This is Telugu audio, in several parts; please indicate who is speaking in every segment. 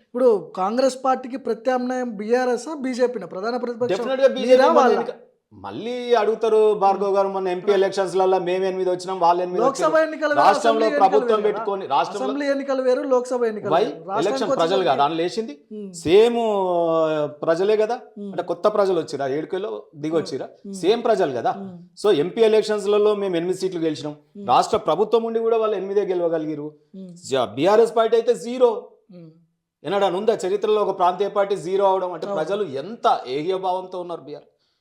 Speaker 1: ఇప్పుడు కాంగ్రెస్ పార్టీకి ప్రత్యామ్నాయం బీఆర్ఎస్ బీజేపీనా ప్రధాన ప్రతిపక్షం
Speaker 2: డెఫినెట్ గా బీజేపీ
Speaker 1: మీరా వాళ్ళ
Speaker 2: మళ్ళీ అడుగుతారు. భార్గవ్ గారు మొన్న ఎంపీ ఎలక్షన్స్లలో మేము 8 వచ్చినాం, వాళ్ళు 8
Speaker 1: లోక్సభ
Speaker 2: వచ్చారు.
Speaker 1: ఎన్నికలు వేరు,
Speaker 2: రాష్ట్రంలో
Speaker 1: అసెంబ్లీ ఎన్నికలు
Speaker 2: ప్రభుత్వం
Speaker 1: వేరు కదా.
Speaker 2: పెట్టుకొని రాష్ట్రంలో
Speaker 1: అసెంబ్లీ ఎన్నికలు వేరు, లోక్సభ ఎన్నికలు
Speaker 2: వై
Speaker 1: వేరు. రాష్ట్రానికి
Speaker 2: ఎలక్షన్ ప్రజలు
Speaker 1: వచ్చేసరికి
Speaker 2: కదా దాంట్లో వేసింది,
Speaker 1: ఉమ్,
Speaker 2: సేమ్ ప్రజలే కదా.
Speaker 1: ఉమ్,
Speaker 2: అంటే కొత్త ప్రజలు వచ్చిరా, 7 దిగొచ్చిరా,
Speaker 1: ఉమ్,
Speaker 2: సేమ్ ప్రజలు కదా.
Speaker 1: ఉమ్,
Speaker 2: సో ఎంపీ ఎలక్షన్స్లలో మేము 8 సీట్లు గెలిచినాం, రాష్ట్ర ప్రభుత్వం ఉండి కూడా వాళ్ళు 8 గెలవగలిగారు.
Speaker 1: ఉమ్,
Speaker 2: బీఆర్ఎస్ పార్టీ అయితే 0.
Speaker 1: ఉమ్.
Speaker 2: ఎన్నడా ఉందా చరిత్రలో ఒక ప్రాంతీయ పార్టీ 0 అవడం? అంటే
Speaker 1: అవును.
Speaker 2: ప్రజలు ఎంత ఏకీయభావంతో ఉన్నారు.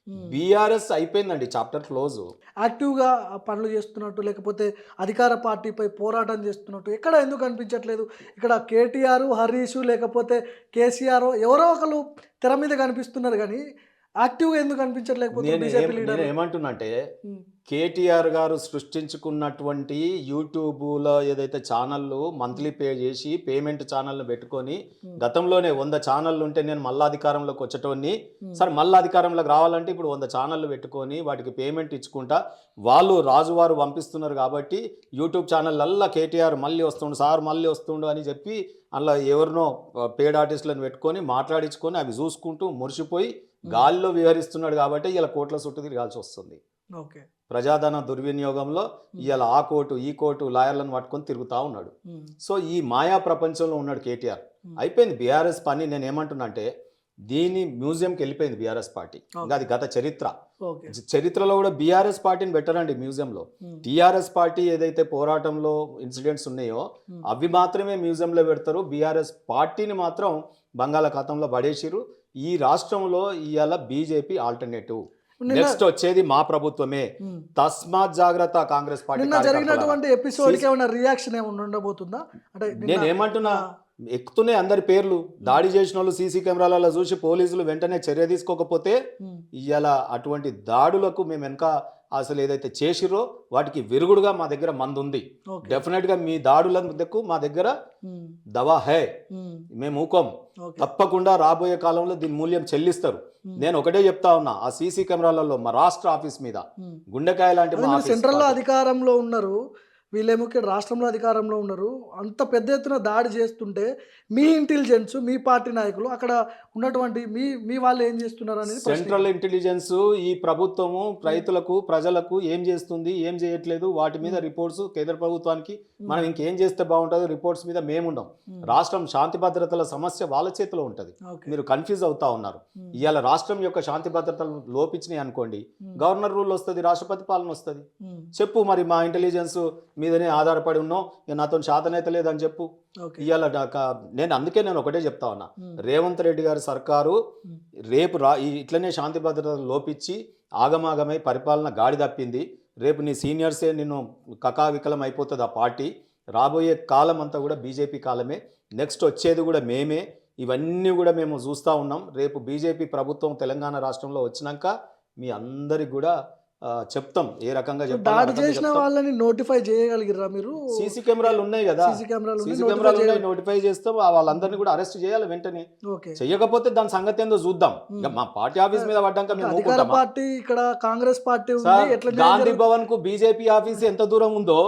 Speaker 1: ఉమ్.
Speaker 2: బీఆర్ఎస్ అయిపోయిందండి, చాప్టర్ క్లోజ్.
Speaker 1: యాక్టివ్గా పనులు చేస్తున్నట్టు లేకపోతే అధికార పార్టీపై పోరాటం చేస్తున్నట్టు ఎక్కడ ఎందుకు అనిపించట్లేదు? ఇక్కడ కేటీఆర్, హరీష్ లేకపోతే కేసీఆర్ ఎవరో ఒకరు తెర మీద కనిపిస్తున్నారు కానీ యాక్టివ్గా ఎందుకు అనిపించట్లేకపోతే బీజేపీ లీడర్?
Speaker 2: నేను ఏమంటున్నా అంటే కేటీఆర్ గారు సృష్టించుకున్నటువంటి యూట్యూబ్లో ఏదైతే ఛానళ్ళు మంత్లీ పే చేసి పేమెంట్ ఛానల్ని పెట్టుకొని గతంలోనే 100 ఛానళ్ళు ఉంటే నేను మళ్ళా అధికారంలోకి వచ్చేటోని, సరే మళ్ళీ అధికారంలోకి రావాలంటే ఇప్పుడు 100 ఛానళ్ళు పెట్టుకొని వాటికి పేమెంట్ ఇచ్చుకుంటా వాళ్ళు రాజువారు పంపిస్తున్నారు కాబట్టి యూట్యూబ్ ఛానళ్ళల్లా కేటీఆర్ మళ్ళీ వస్తుండు సార్ మళ్ళీ వస్తుండు అని చెప్పి అలా ఎవరినో పేడ్ ఆర్టిస్టులను పెట్టుకొని మాట్లాడించుకొని అవి చూసుకుంటూ మురిసిపోయి గాలిలో విహరిస్తున్నాడు కాబట్టి ఇలా కోట్ల చుట్టూ తిరగాల్సి వస్తుంది.
Speaker 1: ఓకే,
Speaker 2: ప్రజాధన దుర్వినియోగంలో ఇవాళ ఆ కోర్టు ఈ కోర్టు లాయర్లను పట్టుకొని తిరుగుతూ ఉన్నాడు. సో ఈ మాయా ప్రపంచంలో ఉన్నాడు కేటీఆర్. అయిపోయింది బీఆర్ఎస్ పని. నేను ఏమంటున్నా అంటే దీని మ్యూజియంకి వెళ్ళిపోయింది బీఆర్ఎస్ పార్టీ. ఇంకా అది గత చరిత్ర. చరిత్రలో కూడా బీఆర్ఎస్ పార్టీని పెట్టరండి మ్యూజియంలో. టీఆర్ఎస్ పార్టీ ఏదైతే పోరాటంలో ఇన్సిడెంట్స్ ఉన్నాయో అవి మాత్రమే మ్యూజియంలో పెడతారు. బీఆర్ఎస్ పార్టీని మాత్రం బంగాళాఖాతంలో పడేసిరు. ఈ రాష్ట్రంలో ఇవాళ బీజేపీ ఆల్టర్నేటివ్, నెక్స్ట్ వచ్చేది మా ప్రభుత్వమే. తస్మాత్ జాగ్రత్త కాంగ్రెస్ పార్టీ.
Speaker 1: జరిగినటువంటి ఎపిసోడ్ కి ఏమైనా రియాక్షన్ ఏమైనా ఉండబోతుందా? అంటే
Speaker 2: నేను ఏమంటున్నా, ఎక్కుతున్నాయి అందరి పేర్లు. దాడి చేసిన వాళ్ళు సీసీ కెమెరాలలో చూసి పోలీసులు వెంటనే చర్య తీసుకోకపోతే ఇవాళ అటువంటి దాడులకు మేము వెనక అసలు ఏదైతే చేసిరో వాటికి విరుగుడుగా మా దగ్గర మందు ఉంది. డెఫినెట్ గా మీ దాడులకు మా దగ్గర దవా హై, మేము ఊకోం. తప్పకుండా రాబోయే కాలంలో దీని మూల్యం చెల్లిస్తారు. నేను ఒకటే చెప్తా ఉన్నా, ఆ సీసీ కెమెరాలలో మా రాష్ట్ర ఆఫీస్ మీద గుండెకాయ లాంటి
Speaker 1: సెంట్రల్ లో అధికారంలో ఉన్నారు, వీళ్ళేమో రాష్ట్రంలో అధికారంలో ఉన్నారు. అంత పెద్ద ఎత్తున దాడి చేస్తుంటే మీ ఇంటెలిజెన్స్, మీ పార్టీ నాయకులు, అక్కడ ఉన్నటువంటి మీ వాళ్ళు ఏం చేస్తున్నారు అనేది
Speaker 2: సెంట్రల్ ఇంటెలిజెన్స్ ఈ ప్రభుత్వము రైతులకు ప్రజలకు ఏం చేస్తుంది ఏం చేయట్లేదు వాటి మీద రిపోర్ట్స్ కేంద్ర ప్రభుత్వానికి మనం ఇంకేం చేస్తే బాగుంటుందో రిపోర్ట్స్ మీద మేముండం. రాష్ట్రం శాంతి భద్రతల సమస్య వాళ్ళ చేతిలో ఉంటుంది. మీరు కన్ఫ్యూజ్ అవుతా ఉన్నారు. ఇవాళ రాష్ట్రం యొక్క శాంతి భద్రతలు లోపించినాయి అనుకోండి, గవర్నర్ రూల్ వస్తుంది, రాష్ట్రపతి పాలన వస్తుంది. చెప్పు మరి మా ఇంటెలిజెన్స్ మీదనే ఆధారపడి ఉన్నాం, నాతో శాతనైతే లేదని చెప్పు. ఇవాళ నేను అందుకే నేను ఒకటే చెప్తా ఉన్నా, రేవంత్ రెడ్డి గారి సర్కారు రేపు ఇట్లనే శాంతి భద్రతలు లోపించి ఆగమాగమై పరిపాలన గాడి తప్పింది. రేపు నీ సీనియర్సే నిన్ను కకావికలం అయిపోతుంది ఆ పార్టీ. రాబోయే కాలం అంతా కూడా బీజేపీ కాలమే, నెక్స్ట్ వచ్చేది కూడా మేమే. ఇవన్నీ కూడా మేము చూస్తూ ఉన్నాం. రేపు బీజేపీ ప్రభుత్వం తెలంగాణ రాష్ట్రంలో వచ్చినాక మీ అందరికి కూడా చెప్తాం ఏ రకంగా
Speaker 1: దాడి చేసిన వాళ్ళని నోటిఫై చేయగలిగిరా మీరు?
Speaker 2: సీసీ కెమెరాలు ఉన్నాయి కదా, సీసీ కెమెరాలు ఉన్నాయి, నోటిఫై చేస్తాం. వాళ్ళందరినీ కూడా అరెస్ట్ చేయాలి వెంటనే. చెయ్యకపోతే దాని సంగతి ఏందో చూద్దాం. మా పార్టీ ఆఫీస్ మీద పడ్డాక
Speaker 1: అధికార పార్టీ ఇక్కడ కాంగ్రెస్ పార్టీ
Speaker 2: గాంధీ భవన్ కు బీజేపీ ఆఫీస్ ఎంత దూరం ఉందో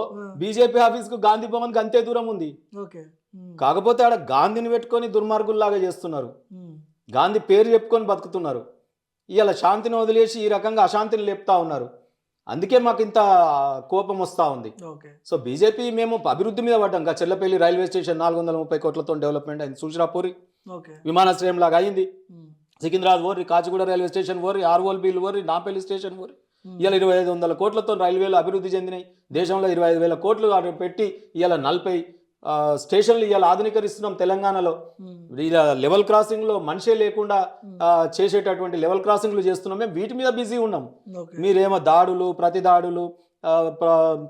Speaker 2: బీజేపీ ఆఫీస్ కు గాంధీ భవన్ కు అంతే దూరం ఉంది. కాకపోతే ఆడ గాంధీని పెట్టుకొని దుర్మార్గుల్లాగా చేస్తున్నారు, గాంధీ పేరు చెప్పుకొని బతుకుతున్నారు. ఇవాళ శాంతిని వదిలేసి ఈ రకంగా అశాంతిని లేపుతా ఉన్నారు. అందుకే మాకు ఇంత కోపం వస్తూ ఉంది. సో బీజేపీ మేము అభివృద్ధి మీద పడ్డాం. చెల్లపల్లి రైల్వే స్టేషన్ 430 కోట్లతో డెవలప్మెంట్ అయింది. సూచరాపూరి విమానాశ్రయం లాగా అయింది. సికింద్రాబాద్ ఓరి, కాచిగూడ రైల్వే స్టేషన్ ఓరి, ఆర్వోల్బీల్ ఓరి, నాపల్లి స్టేషన్ ఓరి. ఇవాళ 2500 కోట్లతో రైల్వేలు అభివృద్ధి చెందినాయి. దేశంలో 25,000 కోట్లు పెట్టి ఇవాళ 40 స్టేషన్లు ఇవాళ ఆధునీకరిస్తున్నాం తెలంగాణలో. ఇలా లెవెల్ క్రాసింగ్లో మనిషే లేకుండా చేసేటటువంటి లెవెల్ క్రాసింగ్లు చేస్తున్నాం. మేము వీటి మీద బిజీ ఉన్నాం. మీరేమో దాడులు ప్రతి దాడులు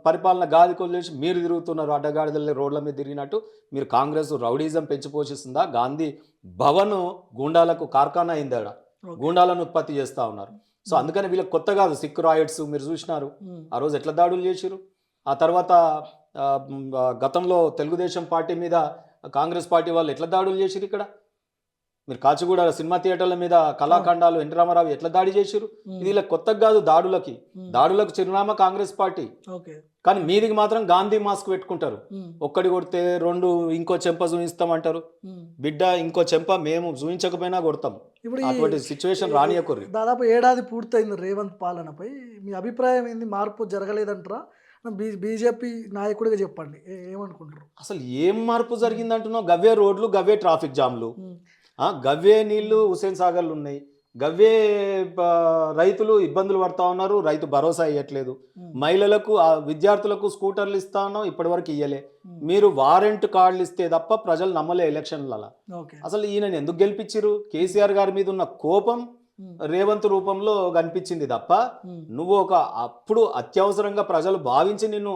Speaker 2: పరిపాలన గాది కొలిసి మీరు తిరుగుతున్నారు. అడ్డగాడిదల్ని రోడ్ల మీద తిరిగినట్టు మీరు కాంగ్రెస్ రౌడీజం పెంచి పోషిస్తుందా? గాంధీ భవన్ గూండాలకు కార్ఖానా అయింది, ఆడ గూండాలను ఉత్పత్తి చేస్తూ ఉన్నారు. సో అందుకని వీళ్ళకి కొత్త కాదు. సిక్ రాయిట్స్ మీరు చూసినారు ఆ రోజు ఎట్లా దాడులు చేసిరు. ఆ తర్వాత గతంలో తెలుగుదేశం పార్టీ మీద కాంగ్రెస్ పార్టీ వాళ్ళు ఎట్లా దాడులు చేసిరు ఇక్కడ మీరు కాచిగూడ సినిమా థియేటర్ల మీద కళాఖండాలు ఎన్టీ రామారావు ఎట్లా దాడి చేసిరు? ఇది ఇలా కొత్తగా కాదు దాడులకు చిరునామా కాంగ్రెస్ పార్టీ.
Speaker 1: ఓకే.
Speaker 2: కానీ మీదికి మాత్రం గాంధీ మాస్క్ పెట్టుకుంటారు. ఒక్కడి కొడితే రెండు ఇంకో చెంప చూపిస్తామంటారు. బిడ్డ ఇంకో చెంప మేము చూపించకపోయినా కొడతాం.
Speaker 1: ఇప్పుడు
Speaker 2: అటువంటి సిచ్యువేషన్ రానియకూరి.
Speaker 1: దాదాపు ఏడాది పూర్తయింది రేవంత్ పాలనపై. మీ అభిప్రాయం ఏంది? మార్పు జరగలేదంటారా? బీజేపీ నాయకుడిగా చెప్పండి, ఏమనుకుంటారు?
Speaker 2: అసలు ఏం మార్పు జరిగిందంటున్నావు? గవ్వే రోడ్లు, గవ్వే ట్రాఫిక్ జామ్లు, గవ్వే నీళ్లు హుస్సేన్ సాగర్లు ఉన్నాయి, గవ్వే రైతులు ఇబ్బందులు పడతా ఉన్నారు, రైతు భరోసా ఇవ్వట్లేదు, మహిళలకు విద్యార్థులకు స్కూటర్లు ఇస్తా ఉన్నాం, ఇప్పటి వరకు ఇయ్యలే. మీరు వారెంట్ కార్డులు ఇస్తే తప్ప ప్రజలు నమ్మలే ఎలక్షన్లలో. అసలు ఈయనని ఎందుకు గెలిపించారు? కేసీఆర్ గారి మీద ఉన్న కోపం రేవంత్ రూపంలో కనిపించింది తప్ప నువ్వు అప్పుడు అత్యవసరంగా ప్రజలు భావించి నిన్ను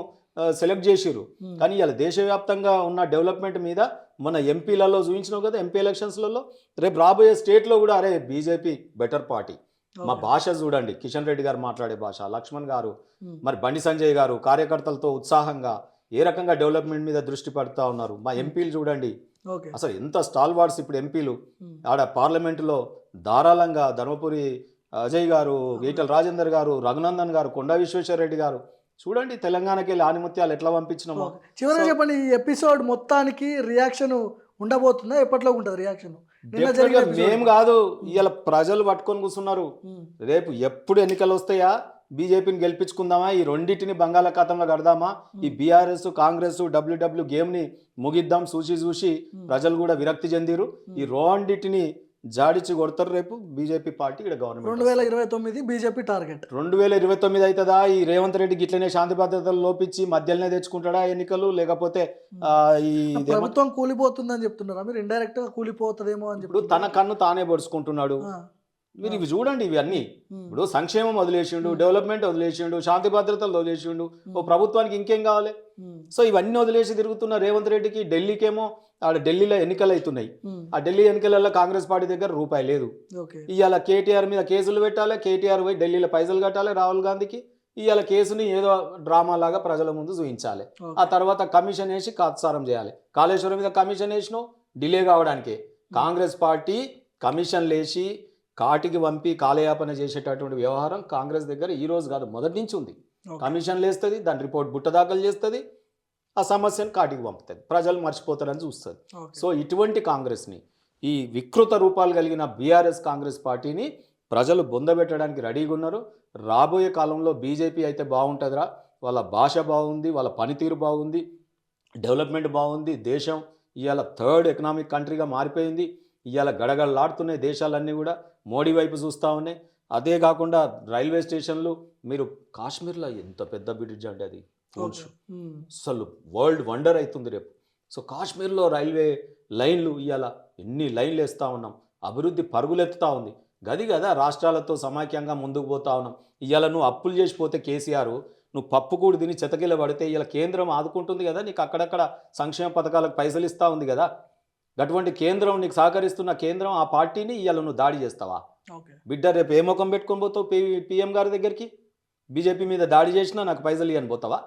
Speaker 2: సెలెక్ట్ చేసిరు. కానీ ఇలా దేశవ్యాప్తంగా ఉన్న డెవలప్మెంట్ మీద మన ఎంపీలలో చూపించినావు కదా, ఎంపీ ఎలక్షన్స్లలో. రేపు రాబోయే స్టేట్లో కూడా అరే బీజేపీ బెటర్ పార్టీ. మా భాష చూడండి, కిషన్ రెడ్డి గారు మాట్లాడే భాష, లక్ష్మణ్ గారు, మరి బండి సంజయ్ గారు కార్యకర్తలతో ఉత్సాహంగా ఏ రకంగా డెవలప్మెంట్ మీద దృష్టి పెడతా ఉన్నారు. మా ఎంపీలు చూడండి అసలు ఎంత స్టాల్ వార్డ్స్ ఇప్పుడు ఎంపీలు. ఆడ పార్లమెంటులో ధారాళంగా ధర్మపురి అజయ్ గారు, ఈటల రాజేందర్ గారు, రఘునందన్ గారు, కొండా విశ్వేశ్వర రెడ్డి గారు, చూడండి తెలంగాణకి వెళ్ళి ఆనిముత్యాలు ఎట్లా పంపించినామో.
Speaker 1: చివరిగా చెప్పండి, ఈ ఎపిసోడ్ మొత్తానికి రియాక్షన్ ఉండబోతుందా? ఎప్పట్లో ఉంటుంది రియాక్షన్?
Speaker 2: మేము కాదు, ఇవాళ ప్రజలు పట్టుకొని కూర్చున్నారు. రేపు ఎప్పుడు ఎన్నికలు వస్తాయా, బీజేపీని గెలిపించుకుందామా, ఈ రెండింటిని బంగాళాఖాతంలో కడదామా, ఈ బీఆర్ఎస్ కాంగ్రెస్ డబ్ల్యూడబ్ల్యూ గేమ్ ని ముగిద్దాం చూసి ప్రజలు కూడా విరక్తి చెందిరు. ఈ రెండింటిని జాడిచి కొడతారు రేపు బీజేపీ పార్టీ. ఇక్కడ గవర్నమెంట్
Speaker 1: 2029 బీజేపీ టార్గెట్
Speaker 2: 2029 అవుతుందా? ఈ రేవంత్ రెడ్డికి ఇట్లనే శాంతి భద్రతలు లోపించి మధ్యలోనే తెచ్చుకుంటాడా ఎన్నికలు? లేకపోతే ఈ
Speaker 1: ప్రభుత్వం కూలిపోతుందని చెప్తున్నారా మీరు? ఇండైరెక్ట్ గా కూలిపోతుందేమో అని చెప్పి
Speaker 2: తన కన్ను తానే పొడుచుకుంటున్నాడు. మీరు ఇవి చూడండి, ఇవి అన్ని ఇప్పుడు సంక్షేమం వదిలేసిండు, డెవలప్మెంట్ వదిలేసిండు, శాంతి భద్రతలు వదిలేసిండు. ఓ ప్రభుత్వానికి ఇంకేం కావాలి? సో ఇవన్నీ వదిలేసి తిరుగుతున్న రేవంత్ రెడ్డికి ఢిల్లీకేమో ఆడ ఢిల్లీలో ఎన్నికలు అవుతున్నాయి. ఆ ఢిల్లీ ఎన్నికలలో కాంగ్రెస్ పార్టీ దగ్గర రూపాయి లేదు. ఇవాళ కేటీఆర్ మీద కేసులు పెట్టాలి, కేటీఆర్ పోయి ఢిల్లీలో పైసలు కట్టాలి రాహుల్ గాంధీకి. ఇవాళ కేసుని ఏదో డ్రామా లాగా ప్రజల ముందు చూపించాలి. ఆ తర్వాత కమిషన్ వేసి కాత్సారం చేయాలి. కాళేశ్వరం మీద కమిషన్ వేసినావు డిలే కావడానికి. కాంగ్రెస్ పార్టీ కమిషన్లు వేసి కాటికి పంపి కాలయాపన చేసేటటువంటి వ్యవహారం కాంగ్రెస్ దగ్గర ఈ రోజు కాదు, మొదటి నుంచి ఉంది. కమిషన్లు వేస్తుంది, దాని రిపోర్ట్ బుట్ట దాఖలు చేస్తుంది, ఆ సమస్యను కాటికి పంపుతుంది, ప్రజలు మర్చిపోతారని చూస్తుంది. సో ఇటువంటి కాంగ్రెస్ని, ఈ వికృత రూపాలు కలిగిన బీఆర్ఎస్ కాంగ్రెస్ పార్టీని ప్రజలు బొందబెట్టడానికి రెడీగా ఉన్నారు. రాబోయే కాలంలో బీజేపీ అయితే బాగుంటుందిరా, వాళ్ళ భాష బాగుంది, వాళ్ళ పనితీరు బాగుంది, డెవలప్మెంట్ బాగుంది. దేశం ఇవాళ 3rd ఎకనామిక్ కంట్రీగా మారిపోయింది. ఇవాళ గడగడలాడుతున్నాయి దేశాలన్నీ కూడా మోడీ వైపు చూస్తూ ఉన్నాయి. అదే కాకుండా రైల్వే స్టేషన్లు, మీరు కాశ్మీర్లో ఎంత పెద్ద బ్రిడ్జ్ అంటే అది అసలు వరల్డ్ వండర్ అవుతుంది రేపు. సో కాశ్మీర్లో రైల్వే లైన్లు ఇవాళ ఎన్ని లైన్లు వేస్తూ ఉన్నాం, అభివృద్ధి పరుగులెత్తుతూ ఉంది. గది కదా రాష్ట్రాలతో సమాఖ్యంగా ముందుకు పోతా ఉన్నాం. ఇవాళ నువ్వు అప్పులు చేసిపోతే కేసీఆర్, నువ్వు పప్పు కూడి తిని చితకిల పడితే ఇవాళ కేంద్రం ఆదుకుంటుంది కదా, నీకు అక్కడక్కడ సంక్షేమ పథకాలకు పైసలు ఇస్తూ ఉంది కదా. అటువంటి కేంద్రం నీకు సహకరిస్తున్న కేంద్రం, ఆ పార్టీని ఇవాళ నువ్వు దాడి చేస్తావా? బిడ్డ రేపు ఏ ముఖం పెట్టుకొని పోతావు పీఎం గారి దగ్గరికి? బీజేపీ మీద దాడి చేసినా నాకు పైసలు ఇవ్వని పోతావా?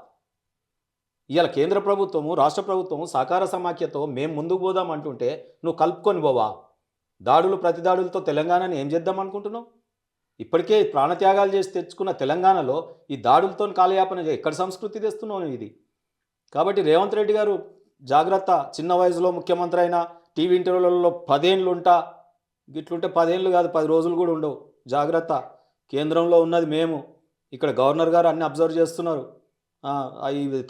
Speaker 2: ఇవాళ కేంద్ర ప్రభుత్వము రాష్ట్ర ప్రభుత్వము సహకార సమాఖ్యతో మేము ముందుకు పోదాం అంటుంటే నువ్వు కలుపుకొని పోవా? ప్రతి దాడులతో తెలంగాణని ఏం చేద్దాం అనుకుంటున్నావు? ఇప్పటికే ప్రాణత్యాగాలు చేసి తెచ్చుకున్న తెలంగాణలో ఈ దాడులతో కాలయాపన ఎక్కడ సంస్కృతి తెస్తున్నావు ఇది? కాబట్టి రేవంత్ రెడ్డి గారు జాగ్రత్త. చిన్న వయసులో ముఖ్యమంత్రి అయినా టీవీ ఇంటర్వ్యూలలో 10 ఏళ్ళు ఉంటా, గిట్లుంటే 10 ఏళ్ళు కాదు 10 రోజులు కూడా ఉండవు. జాగ్రత్త. కేంద్రంలో ఉన్నది మేము, ఇక్కడ గవర్నర్ గారు అన్ని అబ్జర్వ్ చేస్తున్నారు.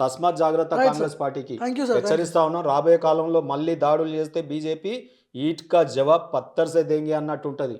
Speaker 2: తస్మాత్ జాగ్రత్త. కాంగ్రెస్ పార్టీకి హెచ్చరిస్తా ఉన్నాం, రాబోయే కాలంలో మళ్ళీ దాడులు చేస్తే బీజేపీ ఈట్ కా జవాబ్ పత్తర్ సే దేంగే అన్నట్టు ఉంటుంది.